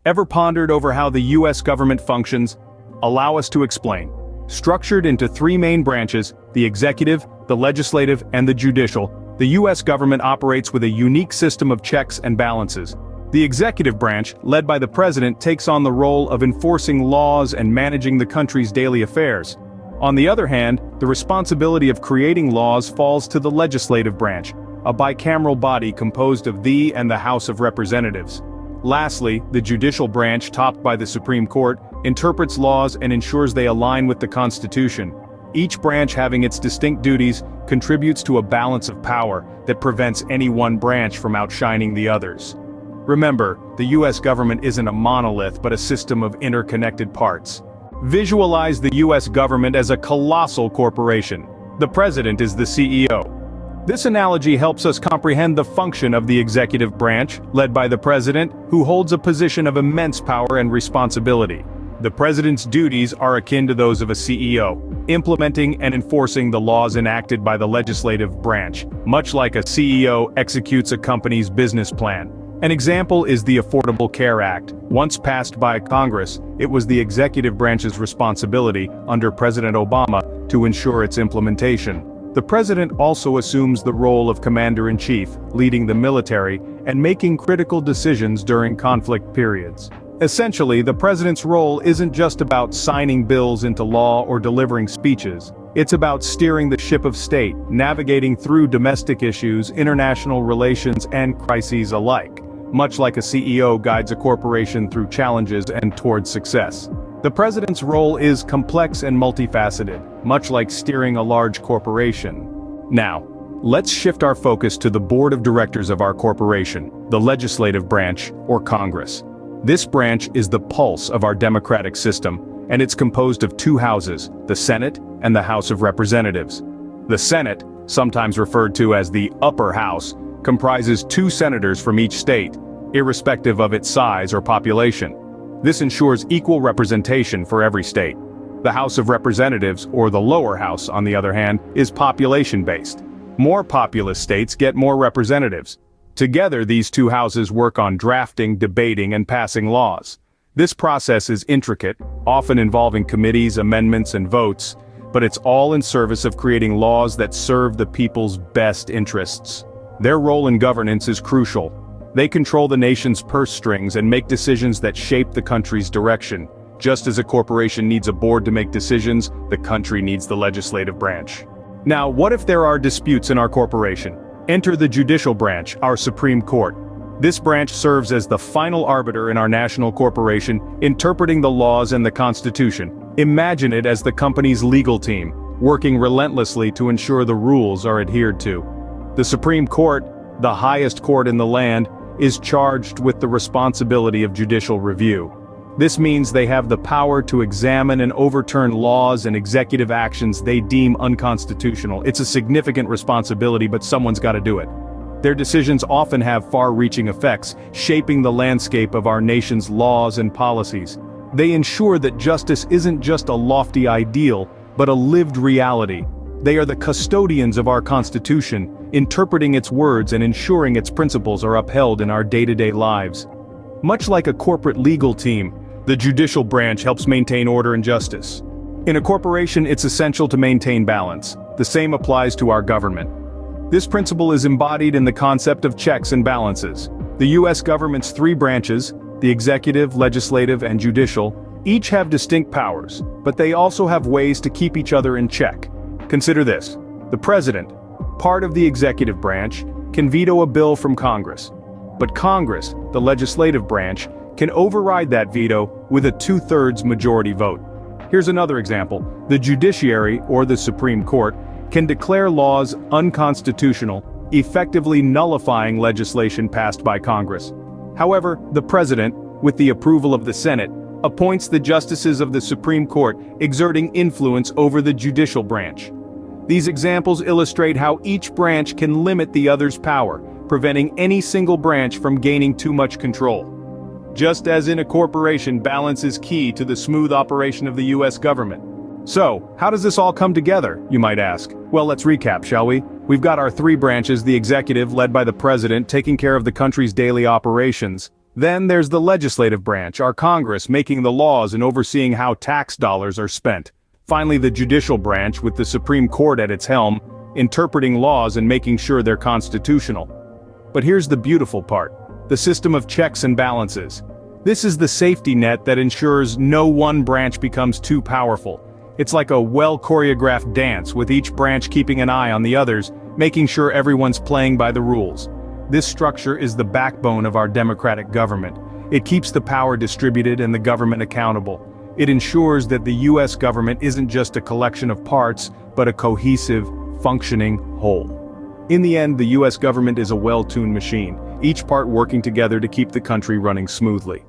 Ever pondered over how the US government functions? Allow us to explain. Structured into three main branches, the executive, the legislative, and the judicial, the US government operates with a unique system of checks and balances. The executive branch, led by the president, takes on the role of enforcing laws and managing the country's daily affairs. On the other hand, the responsibility of creating laws falls to the legislative branch, a bicameral body composed of the and the House of Representatives. Lastly, the judicial branch, topped by the Supreme Court, interprets laws and ensures they align with the Constitution. Each branch, having its distinct duties, contributes to a balance of power that prevents any one branch from outshining the others. Remember, the US government isn't a monolith but a system of interconnected parts. Visualize the US government as a colossal corporation. The president is the CEO. This analogy helps us comprehend the function of the executive branch, led by the president, who holds a position of immense power and responsibility. The president's duties are akin to those of a CEO, implementing and enforcing the laws enacted by the legislative branch, much like a CEO executes a company's business plan. An example is the Affordable Care Act. Once passed by Congress, it was the executive branch's responsibility, under President Obama, to ensure its implementation. The president also assumes the role of commander-in-chief, leading the military, and making critical decisions during conflict periods. Essentially, the president's role isn't just about signing bills into law or delivering speeches. It's about steering the ship of state, navigating through domestic issues, international relations, and crises alike, much like a CEO guides a corporation through challenges and towards success. The president's role is complex and multifaceted, much like steering a large corporation. Now, let's shift our focus to the board of directors of our corporation, the legislative branch, or Congress. This branch is the pulse of our democratic system, and it's composed of two houses, the Senate and the House of Representatives. The Senate, sometimes referred to as the upper house, comprises 2 senators from each state, irrespective of its size or population. This ensures equal representation for every state. The House of Representatives, or the lower house, on the other hand, is population-based. More populous states get more representatives. Together, these two houses work on drafting, debating, and passing laws. This process is intricate, often involving committees, amendments, and votes, but it's all in service of creating laws that serve the people's best interests. Their role in governance is crucial. They control the nation's purse strings and make decisions that shape the country's direction. Just as a corporation needs a board to make decisions, the country needs the legislative branch. Now, what if there are disputes in our corporation? Enter the judicial branch, our Supreme Court. This branch serves as the final arbiter in our national corporation, interpreting the laws and the Constitution. Imagine it as the company's legal team, working relentlessly to ensure the rules are adhered to. The Supreme Court, the highest court in the land, is charged with the responsibility of judicial review. This means they have the power to examine and overturn laws and executive actions they deem unconstitutional. It's a significant responsibility, but someone's got to do it. Their decisions often have far-reaching effects, shaping the landscape of our nation's laws and policies. They ensure that justice isn't just a lofty ideal, but a lived reality. They are the custodians of our Constitution, interpreting its words and ensuring its principles are upheld in our day-to-day lives. Much like a corporate legal team, the judicial branch helps maintain order and justice. In a corporation, it's essential to maintain balance. The same applies to our government. This principle is embodied in the concept of checks and balances. The US government's 3 branches, the executive, legislative, and judicial, each have distinct powers, but they also have ways to keep each other in check. Consider this. The president, part of the executive branch, can veto a bill from Congress. But Congress, the legislative branch, can override that veto with a 2/3 majority vote. Here's another example. The judiciary, or the Supreme Court, can declare laws unconstitutional, effectively nullifying legislation passed by Congress. However, the president, with the approval of the Senate, appoints the justices of the Supreme Court, exerting influence over the judicial branch. These examples illustrate how each branch can limit the other's power, preventing any single branch from gaining too much control. Just as in a corporation, balance is key to the smooth operation of the US government. So, how does this all come together, you might ask? Well, let's recap, shall we? We've got our 3 branches: the executive, led by the president, taking care of the country's daily operations; Then there's the legislative branch, our Congress, making the laws and overseeing how tax dollars are spent. Finally, the judicial branch, with the Supreme Court at its helm, interpreting laws and making sure they're constitutional. But here's the beautiful part: the system of checks and balances. This is the safety net that ensures no one branch becomes too powerful. It's like a well-choreographed dance, with each branch keeping an eye on the others, making sure everyone's playing by the rules. This structure is the backbone of our democratic government. It keeps the power distributed and the government accountable. It ensures that the US government isn't just a collection of parts, but a cohesive, functioning whole. In the end, the US government is a well-tuned machine, each part working together to keep the country running smoothly.